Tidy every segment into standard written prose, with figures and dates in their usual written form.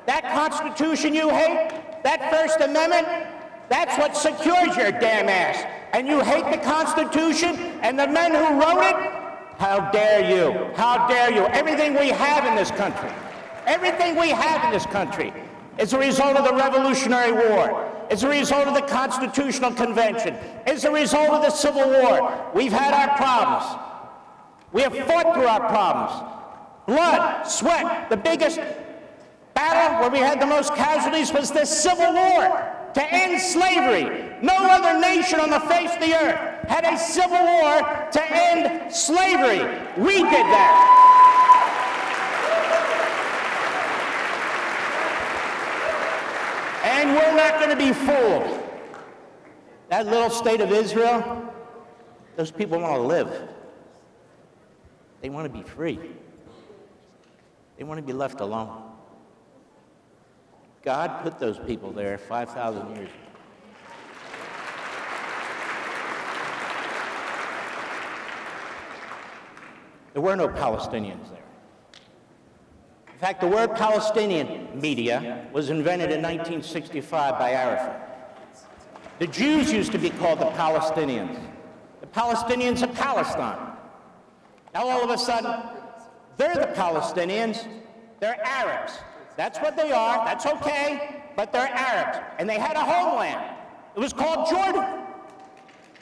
That Constitution you hate, that First Amendment, that's what secures your damn ass. And you hate the Constitution and the men who wrote it? How dare you? How dare you? Everything we have in this country, everything we have in this country is a result of the Revolutionary War. It's a result of the Constitutional Convention. It's a result of the Civil War. We've had our problems. We have fought through our problems. Blood, sweat. The biggest battle where we had the most casualties was the Civil War to end slavery. No other nation on the face of the earth had a civil war to end slavery. We did that. And we're not going to be fooled. That little state of Israel, those people want to live. They want to be free. They want to be left alone. God put those people there 5,000 years ago. There were no Palestinians there. In fact, the word Palestinian media was invented in 1965 by Arafat. The Jews used to be called the Palestinians. The Palestinians of Palestine. Now all of a sudden, they're the Palestinians, they're Arabs. That's what they are, that's okay, but they're Arabs. And they had a homeland. It was called Jordan.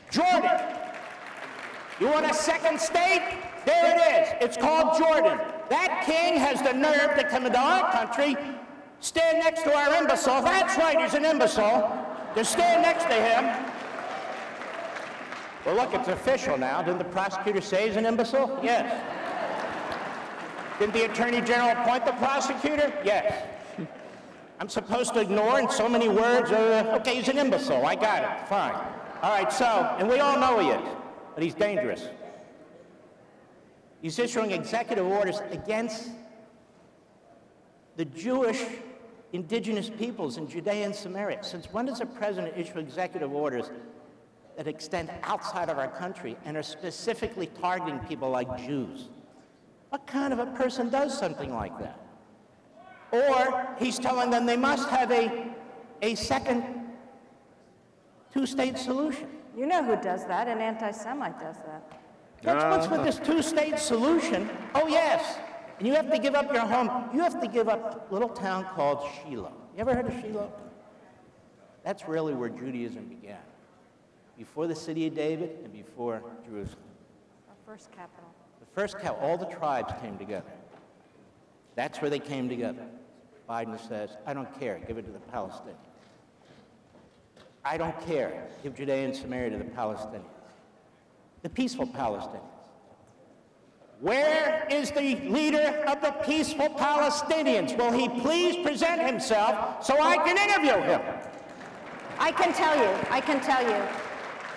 Jordan. You want a second state? There it is. It's called Jordan. That king has the nerve to come into our country, stand next to our imbecile. That's right, he's an imbecile. To stand next to him. Well, look, it's official now. Didn't the prosecutor say he's an imbecile? Yes. Didn't the Attorney General appoint the prosecutor? Yes. I'm supposed to ignore in so many words, okay, he's an imbecile. I got it. Fine. All right, so, and we all know he is, but he's dangerous. He's issuing executive orders against the Jewish indigenous peoples in Judea and Samaria. Since when does a president issue executive orders that extend outside of our country and are specifically targeting people like Jews? What kind of a person does something like that? Or he's telling them they must have a second two-state solution. You know who does that? An anti-Semite does that. What's with this two-state solution? Oh, yes. And you have to give up your home. You have to give up a little town called Shiloh. You ever heard of Shiloh? That's really where Judaism began. Before the city of David and before Jerusalem. Our first capital. The first capital, all the tribes came together. That's where they came together. Biden says, I don't care, give it to the Palestinians. I don't care, give Judea and Samaria to the Palestinians. The peaceful Palestinians. Where is the leader of the peaceful Palestinians? Will he please present himself so I can interview him? I can tell you.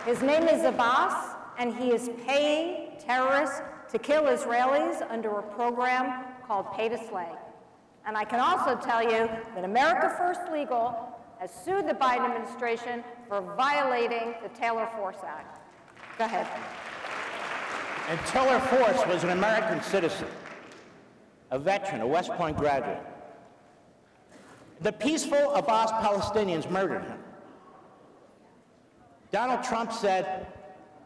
His name is Abbas, and he is paying terrorists to kill Israelis under a program called Pay to Slay. And I can also tell you that America First Legal has sued the Biden administration for violating the Taylor Force Act. Go ahead. And Taylor Force was an American citizen, a veteran, a West Point graduate. The peaceful Abbas Palestinians murdered him. Donald Trump said,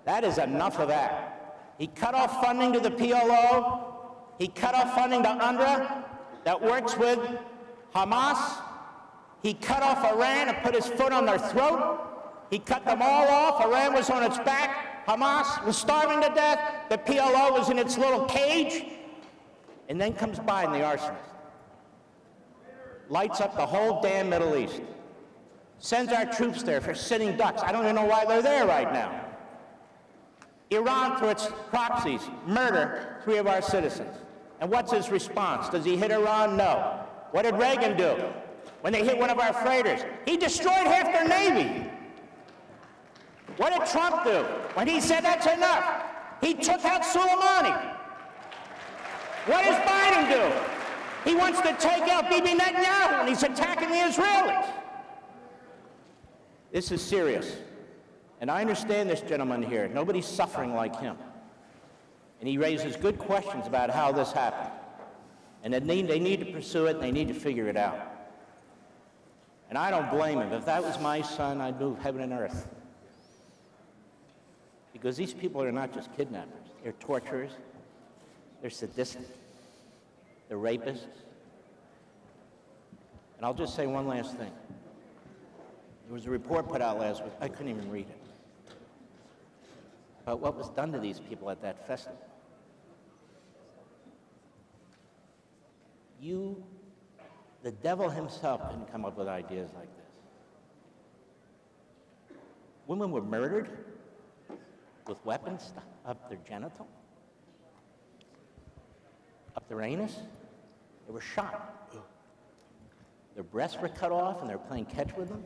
that is enough of that. He cut off funding to the PLO. He cut off funding to UNRWA that works with Hamas. He cut off Iran and put his foot on their throat. He cut them all off. Iran was on its back. Hamas was starving to death. The PLO was in its little cage. And then comes Biden, the arsonist. Lights up the whole damn Middle East. Sends our troops there for sitting ducks. I don't even know why they're there right now. Iran, through its proxies, murder 3 of our citizens. And what's his response? Does he hit Iran? No. What did Reagan do when they hit one of our freighters? He destroyed half their Navy. What did Trump do when he said that's enough? He took out Soleimani. What does Biden do? He wants to take out Bibi Netanyahu and he's attacking the Israelis. This is serious. And I understand this gentleman here. Nobody's suffering like him. And he raises good questions about how this happened. And they need to pursue it, and they need to figure it out. And I don't blame him. If that was my son, I'd move heaven and earth. Because these people are not just kidnappers. They're torturers. They're sadistic. They're rapists. And I'll just say one last thing. There was a report put out last week. I couldn't even read it. About what was done to these people at that festival. The devil himself couldn't come up with ideas like this. Women were murdered with weapons up their genital, up their anus. They were shot. Their breasts were cut off and they were playing catch with them.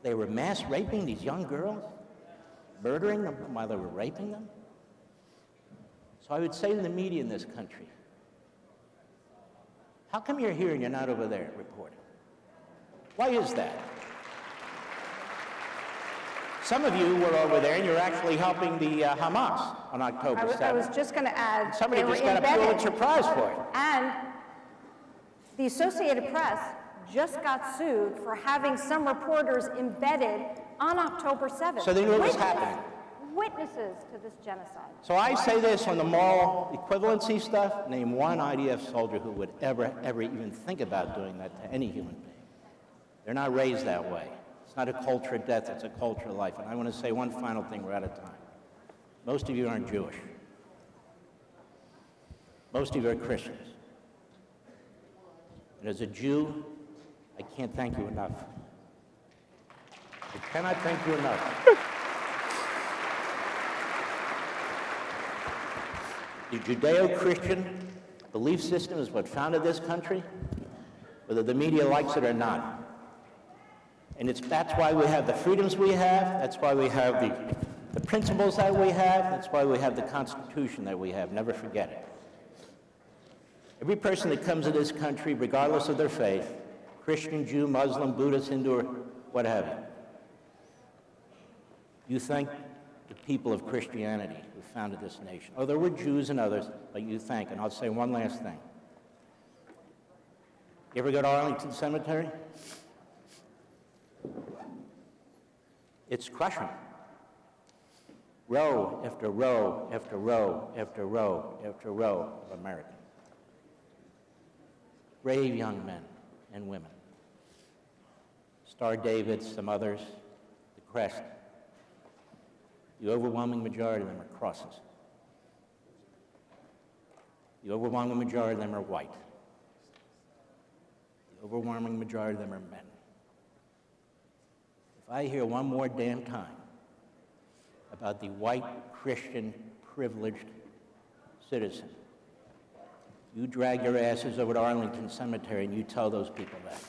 They were mass raping these young girls, murdering them while they were raping them. So I would say to the media in this country, how come you're here and you're not over there reporting? Why is that? Some of you were over there and you're actually helping the Hamas on October 7th. I was just going to add, somebody they were just got a Pulitzer Prize for it. And the Associated Press just got sued for having some reporters embedded on October 7th. So they knew it was happening. Witnesses to this genocide. So I say this on the moral equivalency stuff, name one IDF soldier who would ever even think about doing that to any human being. They're not raised that way. It's not a culture of death, it's a culture of life. And I want to say one final thing, we're out of time. Most of you aren't Jewish. Most of you are Christians. And as a Jew, I can't thank you enough. I cannot thank you enough. The Judeo-Christian belief system is what founded this country, whether the media likes it or not. And that's why we have the freedoms we have, that's why we have the principles that we have, that's why we have the Constitution that we have. Never forget it. Every person that comes to this country, regardless of their faith, Christian, Jew, Muslim, Buddhist, Hindu, or what have you, you thank the people of Christianity who founded this nation. Oh, there were Jews and others, but you thank. And I'll say one last thing. You ever go to Arlington Cemetery? It's crushing. Row after row after row after row after row of Americans. Brave young men and women. Star David, some others, the crest. The overwhelming majority of them are crosses. The overwhelming majority of them are white. The overwhelming majority of them are men. If I hear one more damn time about the white, Christian, privileged citizen, you drag your asses over to Arlington Cemetery and you tell those people that.